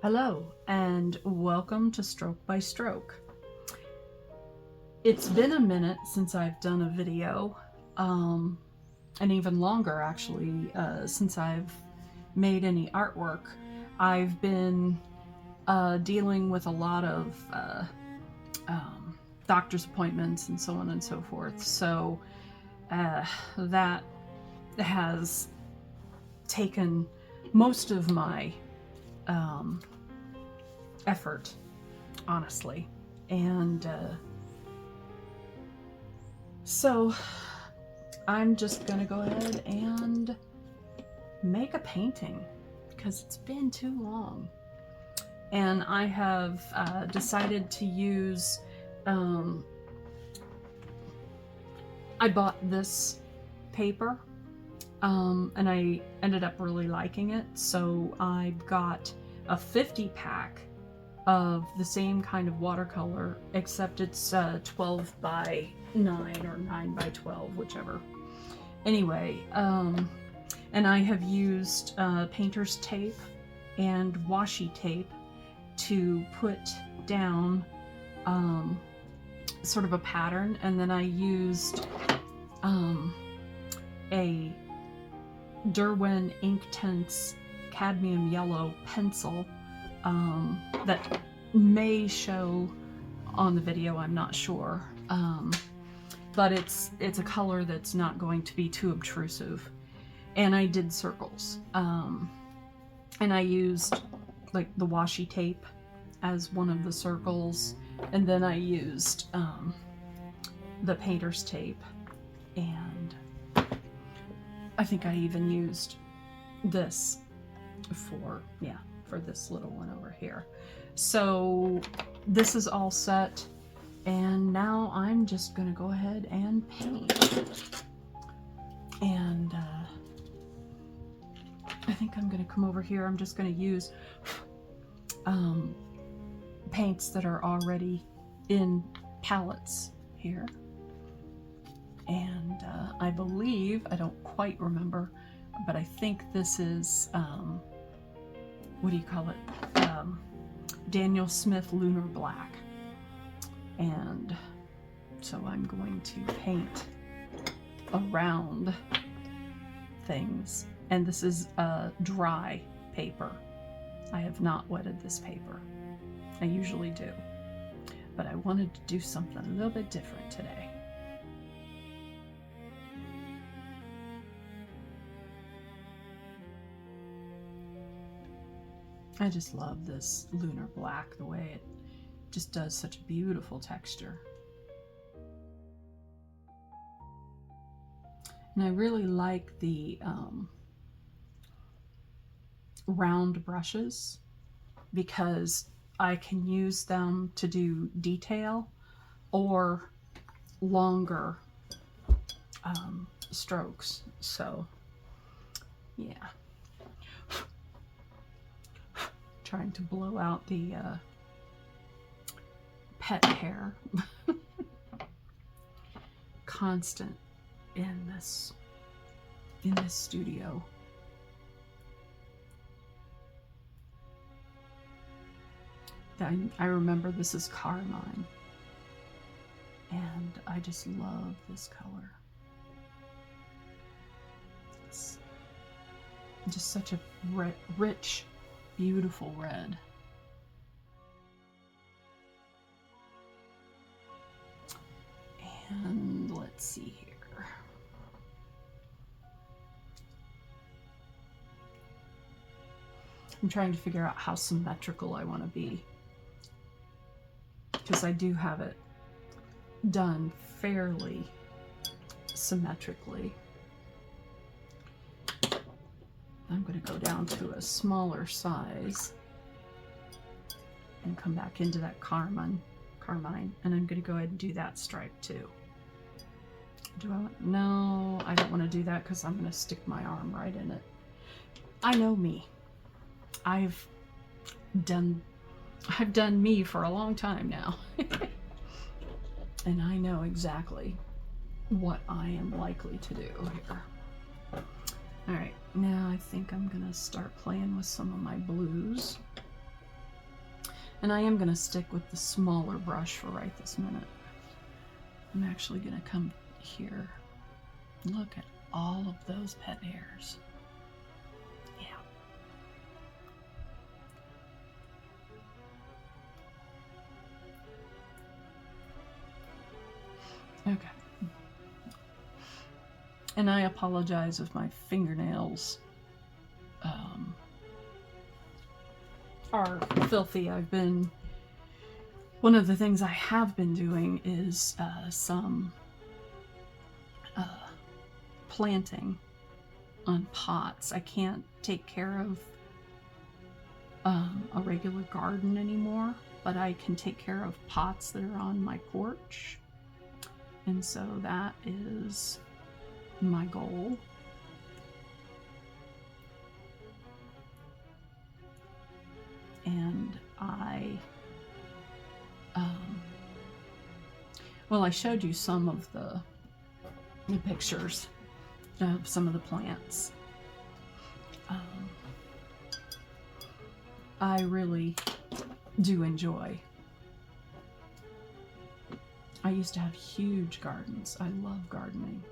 Hello and welcome to Stroke by Stroke. It's been a minute since I've done a video, and even longer actually, since I've made any artwork. I've been dealing with a lot of doctor's appointments and so on and so forth, so that has taken most of my effort, honestly. And so I'm just gonna go ahead and make a painting because it's been too long. And I have decided to use, I bought this paper and I ended up really liking it, so I got a 50 pack of the same kind of watercolor, except it's 12 by 9 or 9 by 12, whichever. Anyway, and I have used painter's tape and washi tape to put down sort of a pattern, and then I used a Derwent Inktense cadmium yellow pencil that may show on the video, I'm not sure, but it's a color that's not going to be too obtrusive. And I did circles, and I used like the washi tape as one of the circles, and then I used the painter's tape, and I think I even used this for this little one over here. So this is all set, and now I'm just gonna go ahead and paint. And I think I'm gonna come over here. I'm just gonna use paints that are already in palettes here. And I believe, I don't quite remember, but I think this is, what do you call it? Daniel Smith Lunar Black. And so I'm going to paint around things. And this is dry paper. I have not wetted this paper. I usually do. But I wanted to do something a little bit different today. I just love this lunar black, the way it just does such a beautiful texture. And I really like the round brushes because I can use them to do detail or longer strokes. So yeah. Trying to blow out the pet hair. Constant in this studio. I remember this is Carmine, and I just love this color. It's just such a rich, beautiful red. And let's see here. I'm trying to figure out how symmetrical I want to be, because I do have it done fairly symmetrically. I'm going to go down to a smaller size and come back into that Carmine, and I'm going to go ahead and do that stripe too. Do I want? No, I don't want to do that because I'm going to stick my arm right in it. I know me. I've done me for a long time now. And I know exactly what I am likely to do here. All right, now I think I'm gonna start playing with some of my blues. And I am going to stick with the smaller brush for right this minute. I'm actually going to come here. Look at all of those pet hairs. Yeah. Okay. And I apologize if my fingernails are filthy. One of the things I have been doing is some planting on pots. I can't take care of a regular garden anymore, but I can take care of pots that are on my porch. And so that is my goal. And I showed you some of the pictures of some of the plants. I really do enjoy. I used to have huge gardens. I love gardening.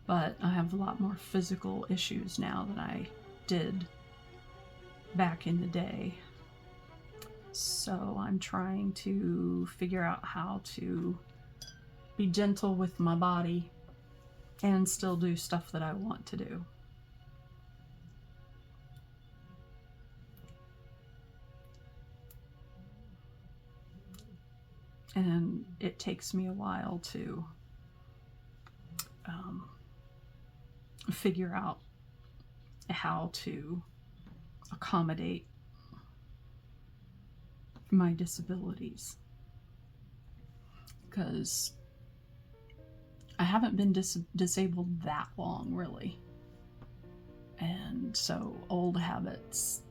But I have a lot more physical issues now than I did back in the day. So I'm trying to figure out how to be gentle with my body and still do stuff that I want to do. And it takes me a while to figure out how to accommodate my disabilities, because I haven't been disabled that long, really. And so old habits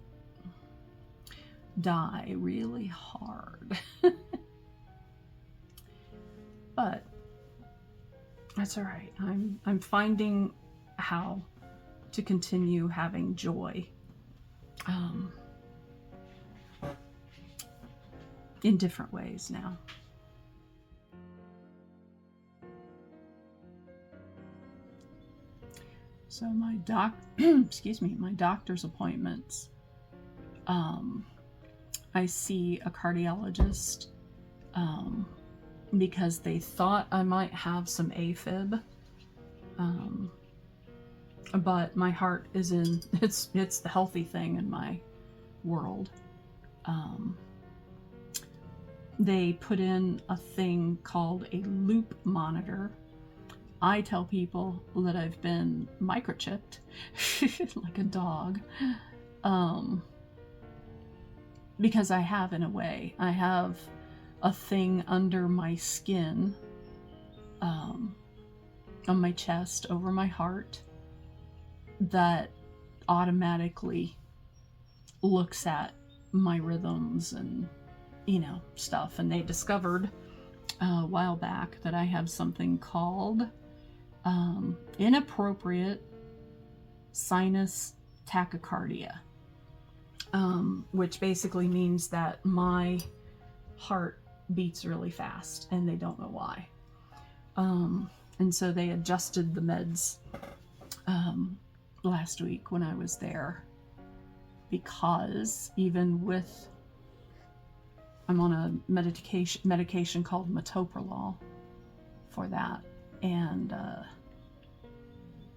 die really hard. But that's all right. I'm finding how to continue having joy in different ways now. So my my doctor's appointments. I see a cardiologist because they thought I might have some AFib. But my heart is it's the healthy thing in my world. They put in a thing called a loop monitor. I tell people that I've been microchipped like a dog, because I have, in a way. I have a thing under my skin, on my chest, over my heart, that automatically looks at my rhythms and stuff. And they discovered a while back that I have something called inappropriate sinus tachycardia, which basically means that my heart beats really fast and they don't know why. And so they adjusted the meds last week when I was there, because even with, I'm on a medication called metoprolol for that. And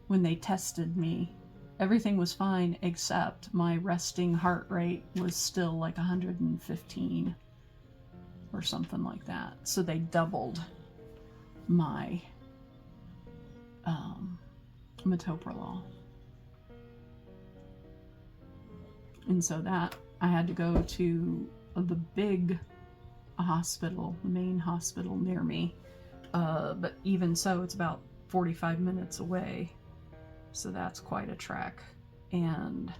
when they tested me, everything was fine except my resting heart rate was still like 115 or something like that. So they doubled my metoprolol. And so that I had to go to the big hospital, the main hospital near me. But even so, it's about 45 minutes away. So that's quite a trek. And I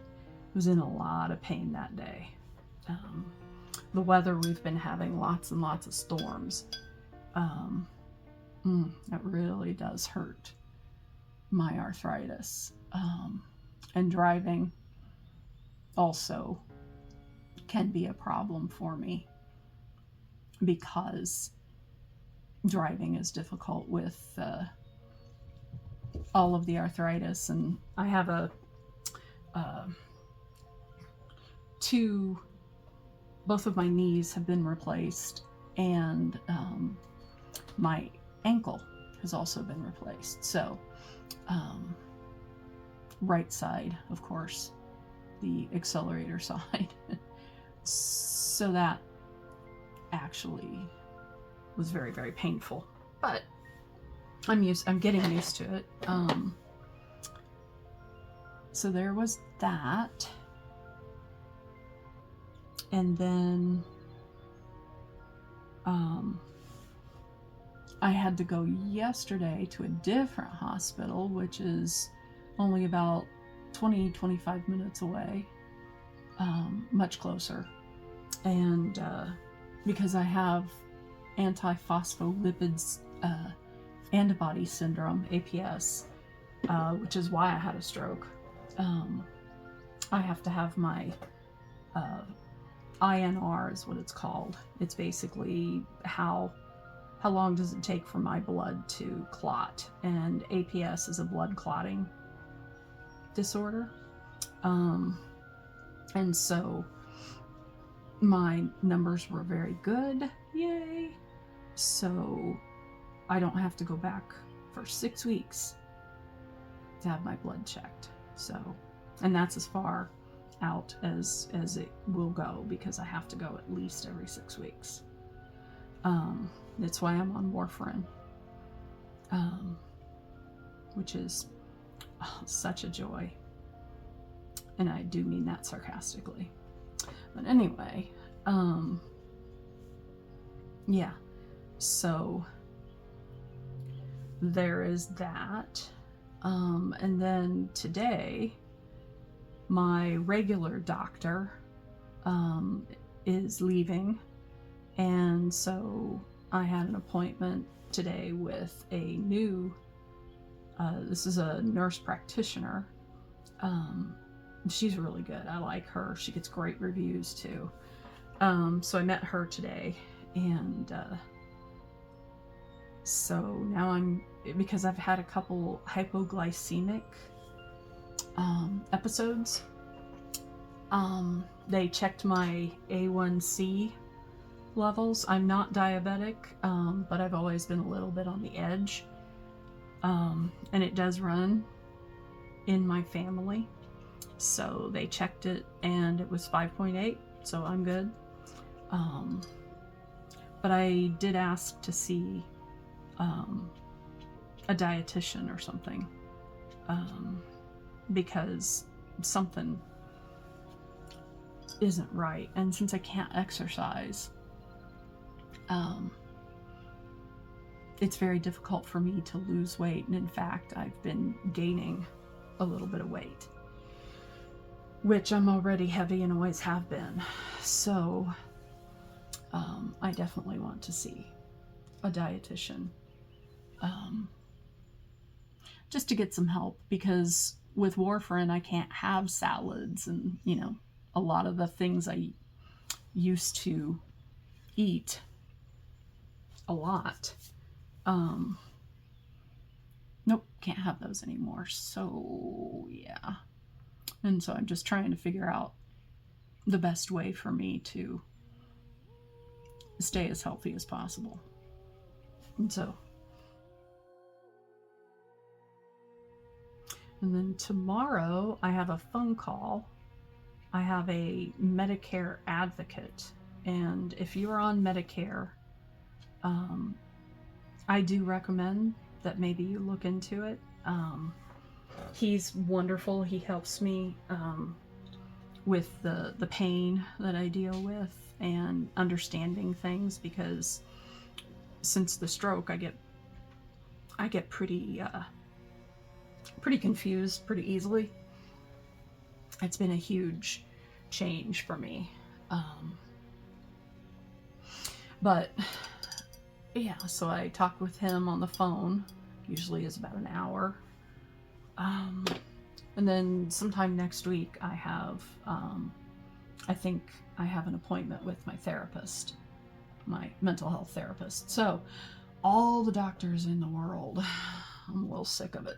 was in a lot of pain that day. The weather, we've been having lots and lots of storms. That really does hurt my arthritis. And driving also can be a problem for me because driving is difficult with all of the arthritis, and I have both of my knees have been replaced, and my ankle has also been replaced. So right side, of course, the accelerator side. So that actually was very, very painful, but I'm getting used to it. So there was that. And then I had to go yesterday to a different hospital, which is only about 20-25 minutes away, much closer. And because I have anti-phospholipids antibody syndrome, APS, which is why I had a stroke, I have to have my INR is what it's called. It's basically how long does it take for my blood to clot, and APS is a blood clotting disorder. And so my numbers were very good, yay! So I don't have to go back for 6 weeks to have my blood checked. So, and that's as far out as it will go, because I have to go at least every 6 weeks. That's why I'm on warfarin, which is such a joy, and I do mean that sarcastically. But anyway, yeah, so there is that. And then today, my regular doctor is leaving, and so I had an appointment today with a new, this is a nurse practitioner. She's really good. I like her. She gets great reviews too. So I met her today, and so now because I've had a couple hypoglycemic episodes, they checked my A1C levels. I'm not diabetic, but I've always been a little bit on the edge, and it does run in my family. So they checked it, and it was 5.8, so I'm good. But I did ask to see a dietitian or something, because something isn't right. And since I can't exercise, it's very difficult for me to lose weight. And in fact, I've been gaining a little bit of weight, which I'm already heavy and always have been. So I definitely want to see a dietitian, just to get some help, because with warfarin I can't have salads and, you know, a lot of the things I used to eat a lot. Nope, can't have those anymore. So yeah. And so I'm just trying to figure out the best way for me to stay as healthy as possible. And then tomorrow I have a phone call. I have a Medicare advocate, and if you're on Medicare, I do recommend that maybe you look into it. He's wonderful. He helps me with the pain that I deal with and understanding things, because since the stroke, I get pretty confused pretty easily. It's been a huge change for me. But yeah, so I talked with him on the phone. Usually is about an hour. And then sometime next week I have, I think I have an appointment with my therapist, my mental health therapist. So all the doctors in the world, I'm a little sick of it.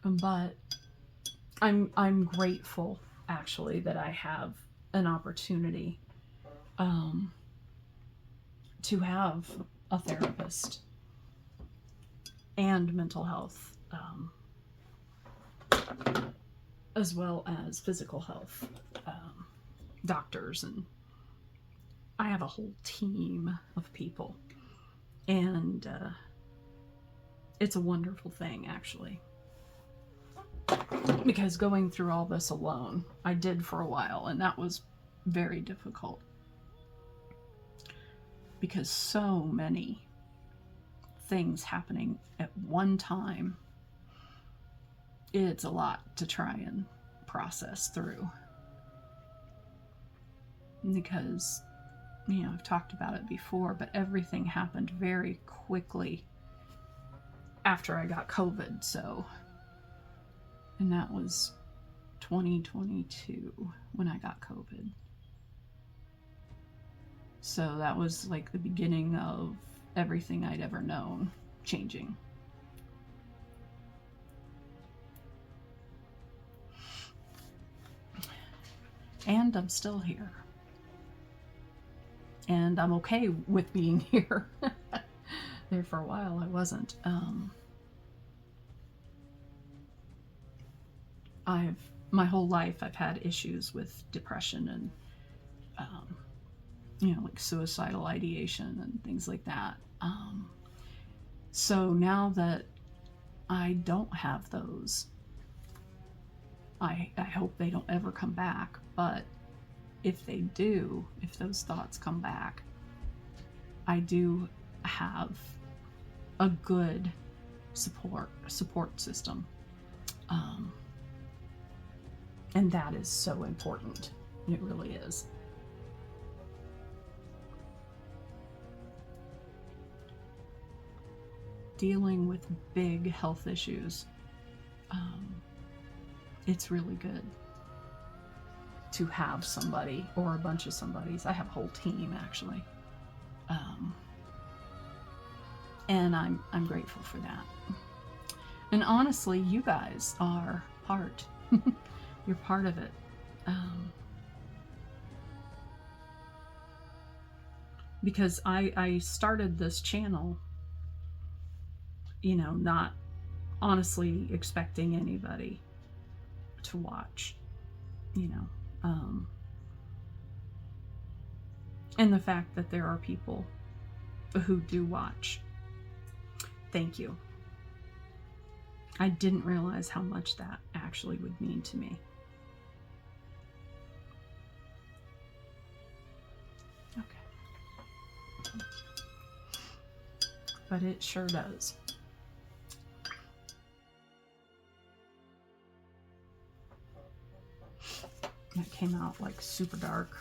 But I'm grateful actually that I have an opportunity to have a therapist and mental health, as well as physical health doctors, and I have a whole team of people, and it's a wonderful thing actually, because going through all this alone, I did for a while, and that was very difficult because so many things happening at one time. It's a lot to try and process through, because, you know, I've talked about it before, but everything happened very quickly after I got COVID. So, and that was 2022 when I got COVID. So that was like the beginning of everything I'd ever known changing. And I'm still here. And I'm okay with being here. There for a while I wasn't. My whole life I've had issues with depression and you know, like suicidal ideation and things like that. So now that I don't have those, I hope they don't ever come back, but if they do, if those thoughts come back, I do have a good support system. And that is so important. It really is. Dealing with big health issues, it's really good to have somebody or a bunch of somebodies. I have a whole team actually, and I'm grateful for that. And honestly, you guys are part. You're part of it. Because I started this channel, you know, not honestly expecting anybody to watch, you know. And the fact that there are people who do watch, thank you. I didn't realize how much that actually would mean to me. Okay. But it sure does. It came out like super dark.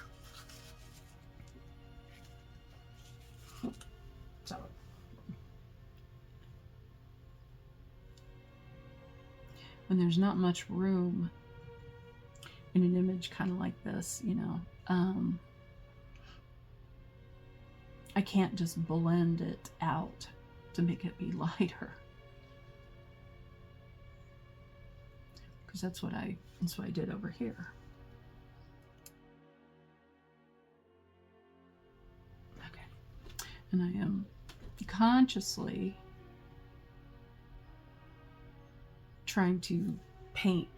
So, when there's not much room in an image kind of like this, you know, I can't just blend it out to make it be lighter. Because that's what I did over here. Okay. And I am consciously trying to paint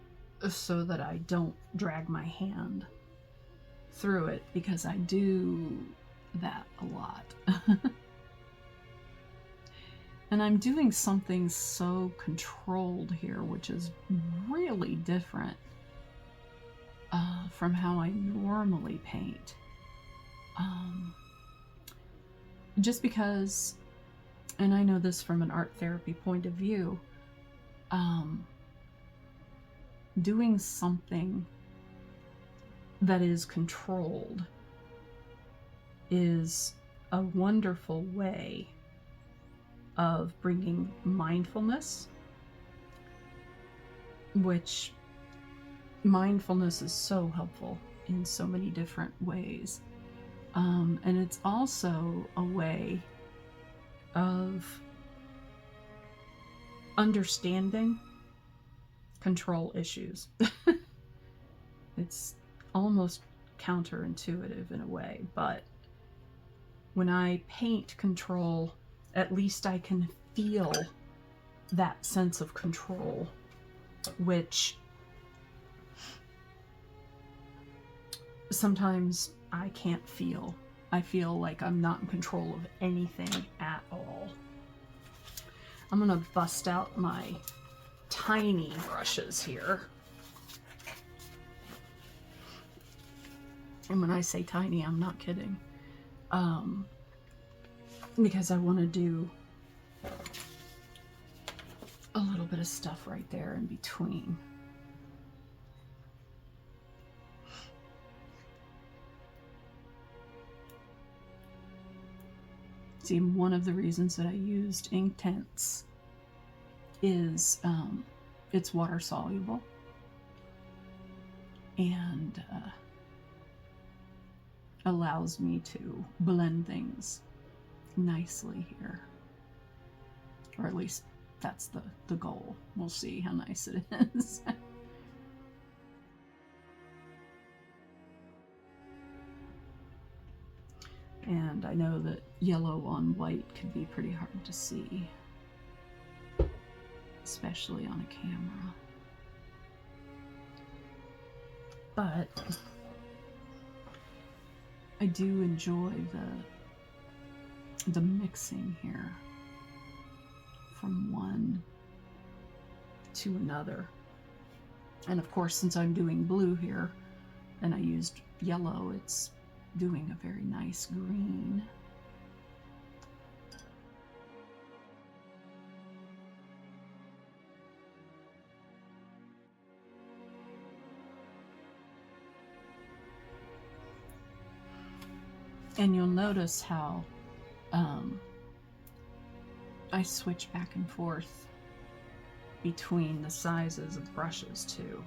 so that I don't drag my hand through it, because I do that a lot. And I'm doing something so controlled here, which is really different from how I normally paint. Just because, and I know this from an art therapy point of view, doing something that is controlled is a wonderful way of bringing mindfulness, which mindfulness is so helpful in so many different ways. And it's also a way of understanding control issues. It's almost counterintuitive in a way, but when I paint control, at least I can feel that sense of control, which sometimes I can't feel. I feel like I'm not in control of anything at all. I'm gonna bust out my tiny brushes here. And when I say tiny, I'm not kidding. Because I want to do a little bit of stuff right there in between. See, one of the reasons that I used Inktense is it's water soluble, and allows me to blend things nicely here. Or at least that's the goal. We'll see how nice it is. And I know that yellow on white can be pretty hard to see, especially on a camera. But I do enjoy the mixing here from one to another. And of course, since I'm doing blue here and I used yellow, it's doing a very nice green. And you'll notice how I switch back and forth between the sizes of brushes too.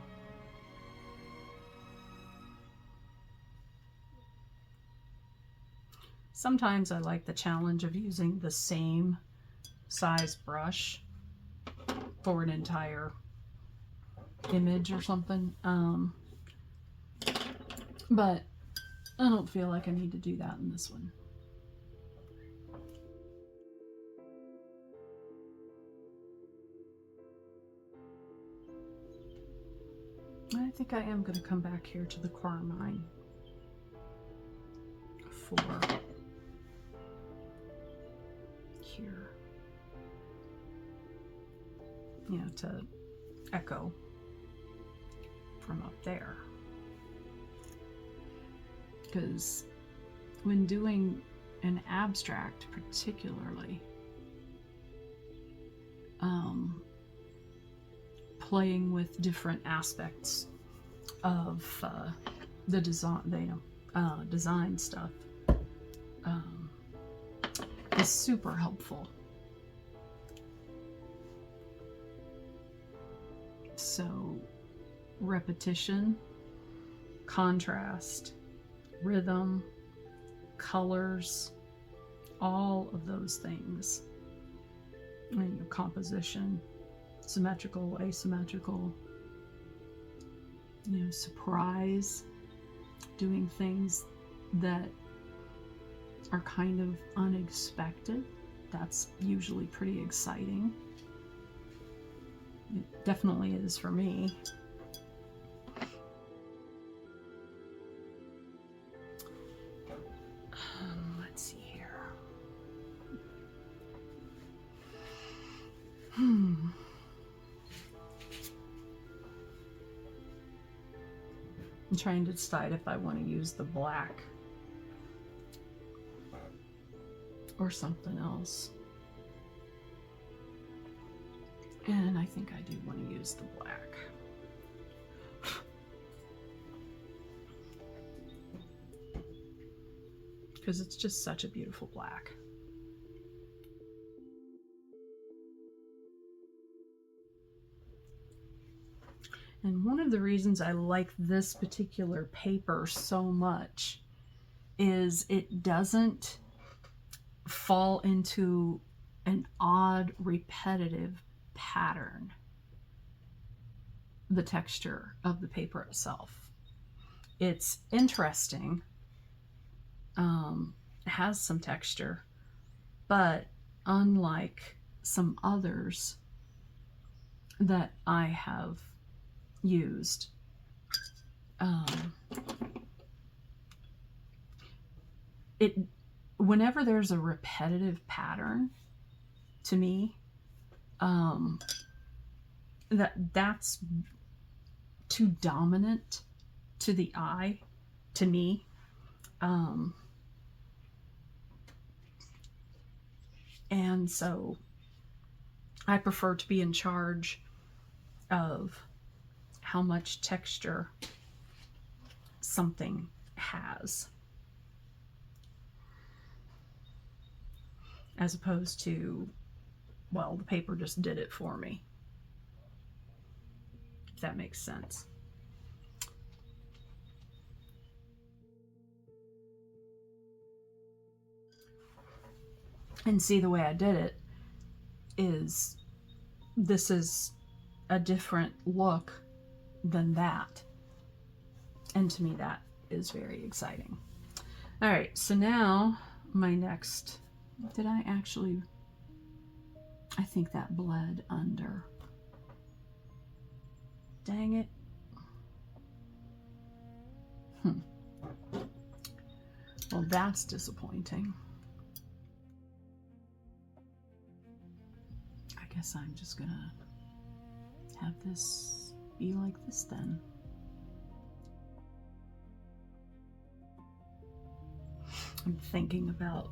Sometimes I like the challenge of using the same size brush for an entire image or something. But I don't feel like I need to do that in this one. I think I am going to come back here to the Carmine for here, you know, to echo from up there. Because when doing an abstract particularly, playing with different aspects of the design, design stuff is super helpful. So repetition, contrast, rhythm, colors, all of those things, and your composition, symmetrical, asymmetrical, you know, surprise, doing things that are kind of unexpected. That's usually pretty exciting. It definitely is for me. Let's see here. I'm trying to decide if I want to use the black or something else. And I think I do want to use the black. Because it's just such a beautiful black. And one of the reasons I like this particular paper so much is it doesn't fall into an odd, repetitive pattern, the texture of the paper itself. It's interesting, it has some texture, but unlike some others that I have used, whenever there's a repetitive pattern, to me, that's too dominant to the eye, to me. And so I prefer to be in charge of how much texture something has, as opposed to, well, the paper just did it for me, if that makes sense. And see, the way I did it is, this is a different look than that. And to me, that is very exciting. All right, so now my next, did I actually, I think that bled under. Dang it. Well, that's disappointing. I guess I'm just gonna have this be like this then. I'm thinking about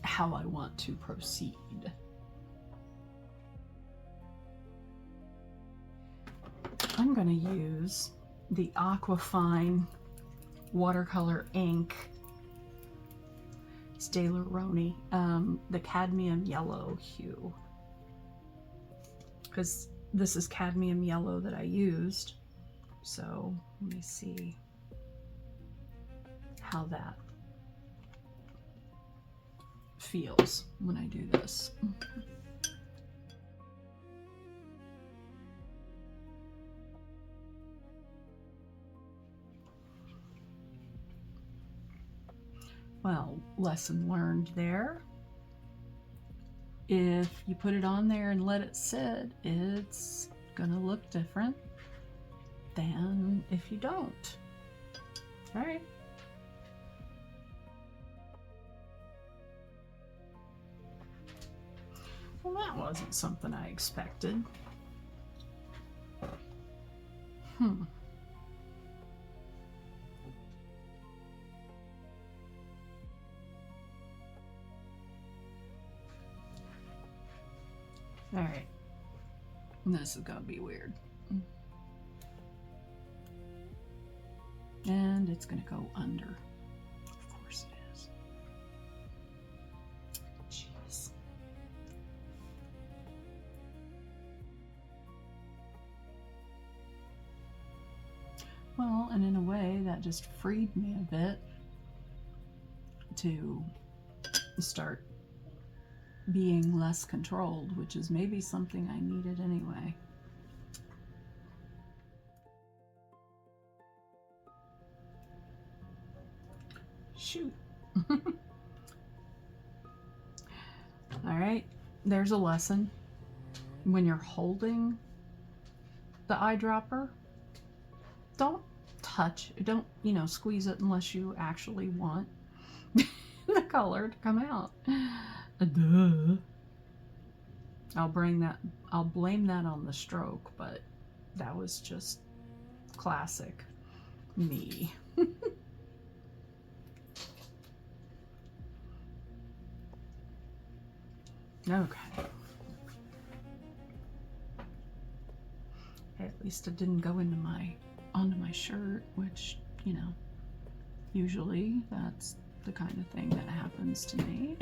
how I want to proceed. I'm going to use the Aquafine watercolor ink, Staleroni, the cadmium yellow hue, because this is cadmium yellow that I used. So let me see how that feels when I do this. Well, lesson learned there. If you put it on there and let it sit, it's gonna look different than if you don't. All right. Well, that wasn't something I expected. All right, this is gonna be weird. And it's gonna go under. Of course it is. Jeez. Well, and in a way that just freed me a bit to start being less controlled, which is maybe something I needed anyway. Shoot. All right, there's a lesson. When you're holding the eyedropper, don't touch, don't, squeeze it unless you actually want the color to come out. Duh. I'll blame that on the stroke, but that was just classic me. Okay. Hey, at least it didn't go onto my shirt, which, usually that's the kind of thing that happens to me.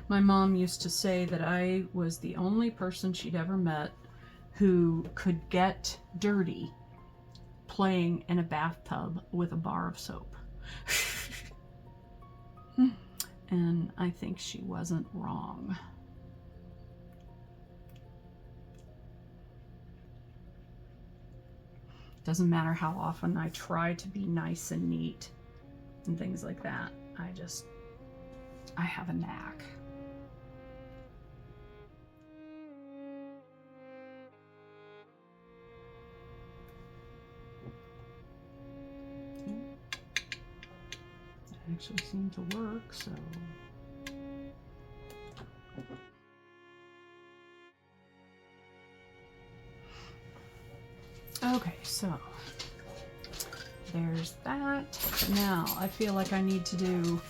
My mom used to say that I was the only person she'd ever met who could get dirty playing in a bathtub with a bar of soap. And I think she wasn't wrong. Doesn't matter how often I try to be nice and neat and things like that. I have a knack. That actually seemed to work, so. Okay, so there's that. Now I feel like I need to do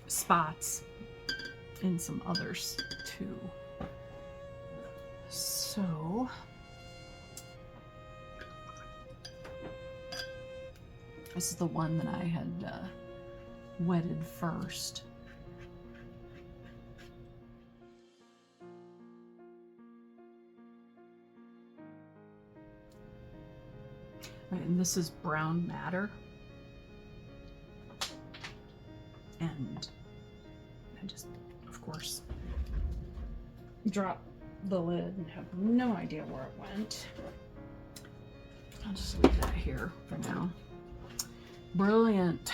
spots in some others too. So this is the one that I had wetted first. Right, and this is brown matter. And I just, of course, drop the lid and have no idea where it went. I'll just leave that here for now. Brilliant.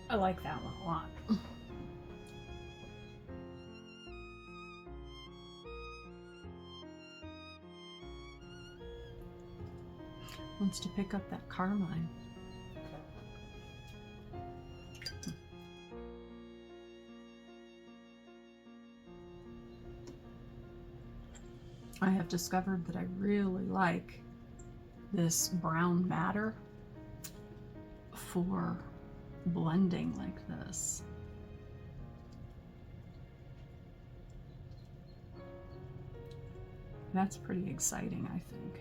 I like that one a lot. Wants to pick up that carmine. I have discovered that I really like this brown matter for blending like this. That's pretty exciting, I think.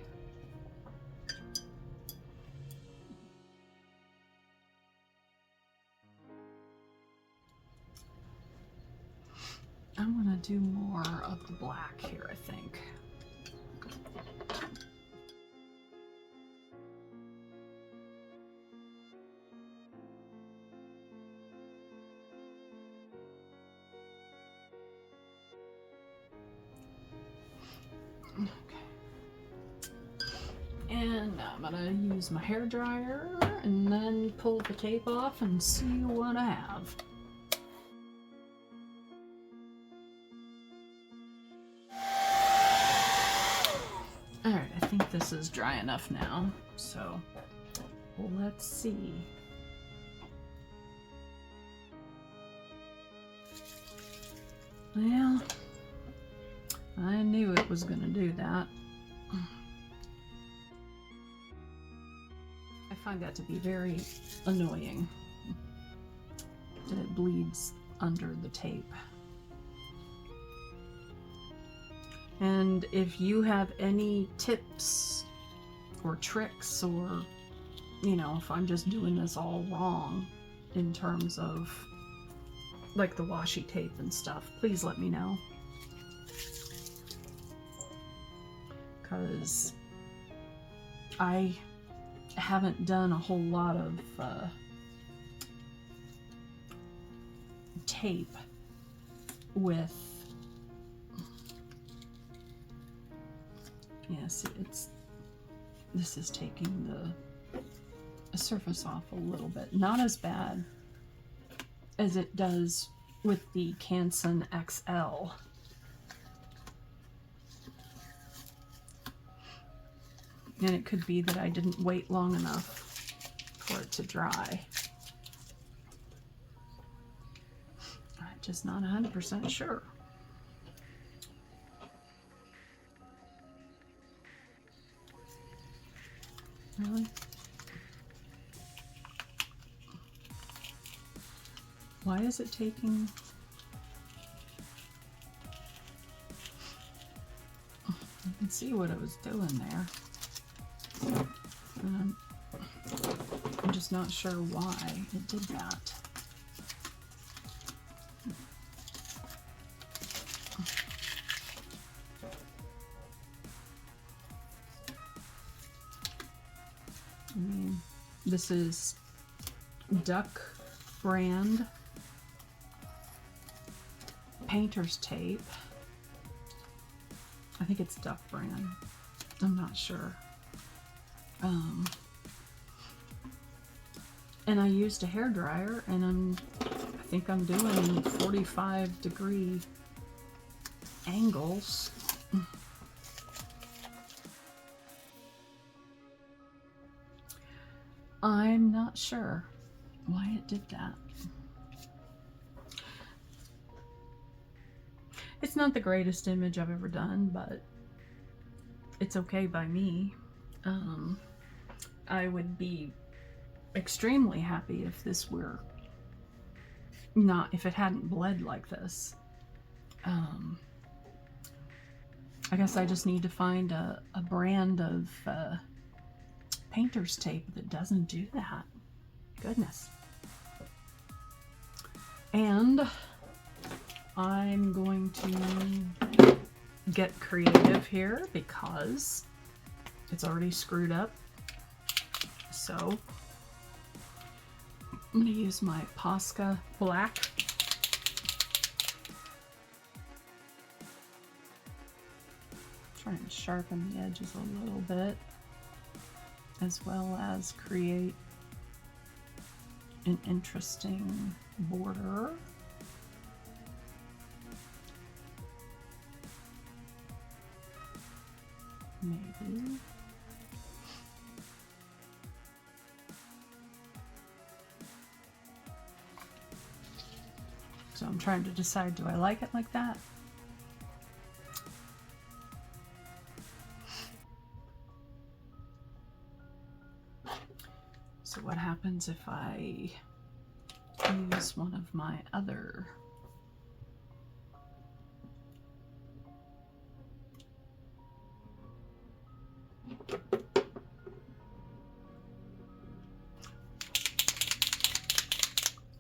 I'm gonna do more of the black here, I think. And I'm gonna use my hair dryer and then pull the tape off and see what I have. Alright, I think this is dry enough now, so let's see. Well, I knew it was gonna do that. I find that to be very annoying, that it bleeds under the tape. And if you have any tips or tricks, or, you know, if I'm just doing this all wrong in terms of like the washi tape and stuff, please let me know. Because I haven't done a whole lot of tape with, yes, this is taking the surface off a little bit. Not as bad as it does with the Canson XL. And it could be that I didn't wait long enough for it to dry. I'm just not 100% sure. Really? Why is it taking... You can see what it was doing there. And I'm just not sure why it did that. I mean, this is Duck brand painter's tape. I think it's Duck brand. I'm not sure. And I used a hairdryer, and I think I'm doing 45-degree angles. I'm not sure why it did that. It's not the greatest image I've ever done, but it's okay by me. I would be extremely happy if this were not, if it hadn't bled like this. I guess I just need to find a brand of painter's tape that doesn't do that. Goodness. And I'm going to get creative here because it's already screwed up. So I'm going to use my Posca black. Trying to sharpen the edges a little bit, as well as create an interesting border. Maybe. So I'm trying to decide, do I like it like that? So what happens if I use one of my other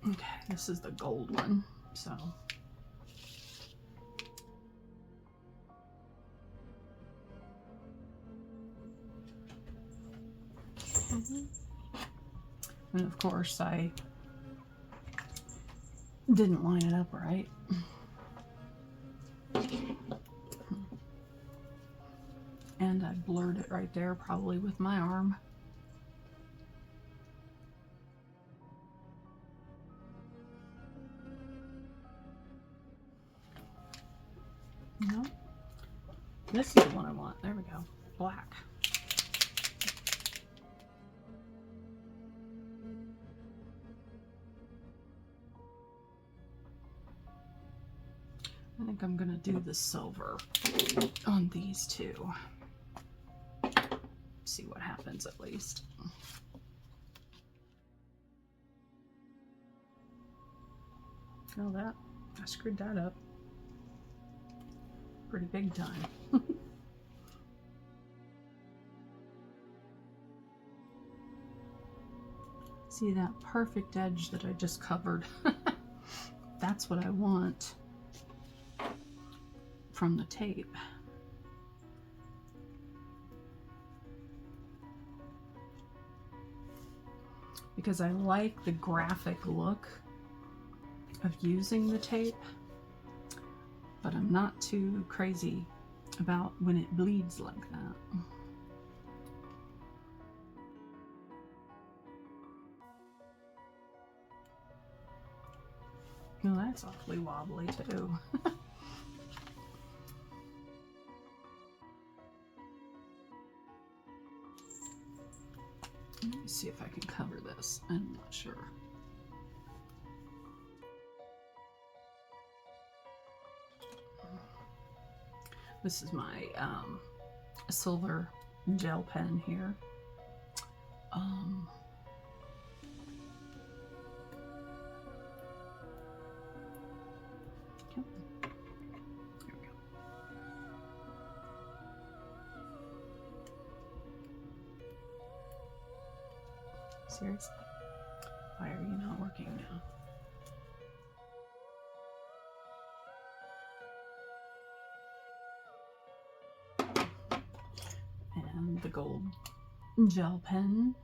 okay, this is the gold one, so and of course I didn't line it up right. And I blurred it right there, probably with my arm. No, this is the one I want. There we go. Black. I think I'm gonna do the silver on these two. See what happens at least. Oh, that, I screwed that up pretty big time. See that perfect edge that I just covered? That's what I want from the tape. Because I like the graphic look of using the tape, but I'm not too crazy about when it bleeds like that. Oh, that's awfully wobbly too. Let me see if I can cover this. I'm not sure. This is my silver gel pen here. Come on. There we go. Seriously? Why are you not working now? And the gold gel pen.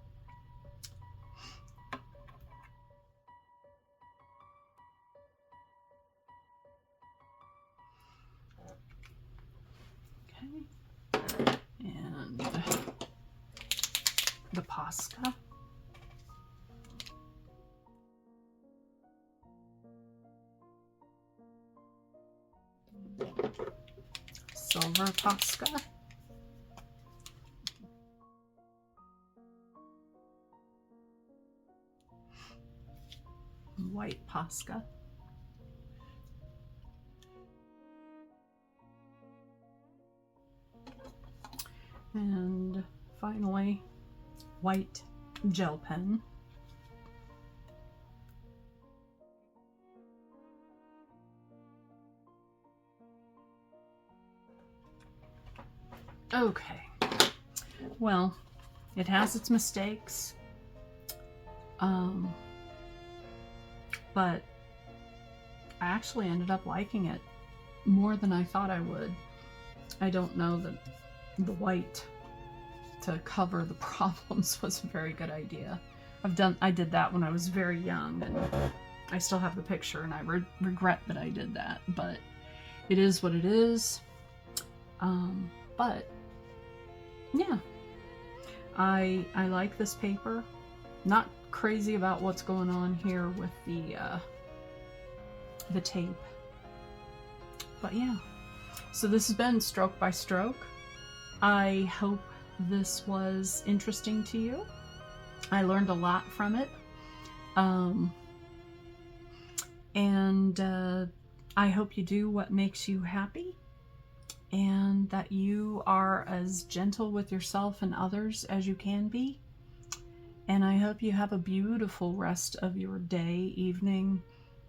Okay. And the Posca. Silver Posca. White Posca. And finally, white gel pen. Okay, well, it has its mistakes, but I actually ended up liking it more than I thought I would. I don't know that the white to cover the problems was a very good idea. I did that when I was very young, and I still have the picture, and I regret that I did that, but it is what it is. But yeah, I like this paper. Not crazy about what's going on here with the tape, but yeah. So this has been Stroke by Stroke. I hope this was interesting to you. I learned a lot from it, and I hope you do what makes you happy, and that you are as gentle with yourself and others as you can be. And I hope you have a beautiful rest of your day, evening,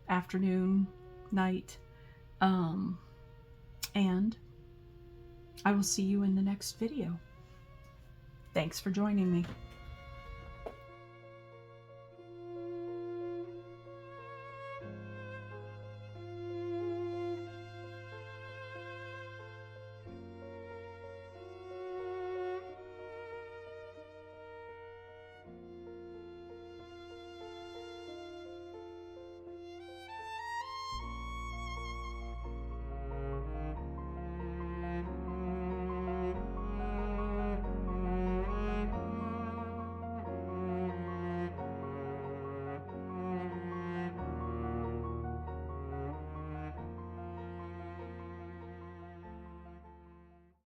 afternoon, night. And I will see you in the next video. Thanks for joining me.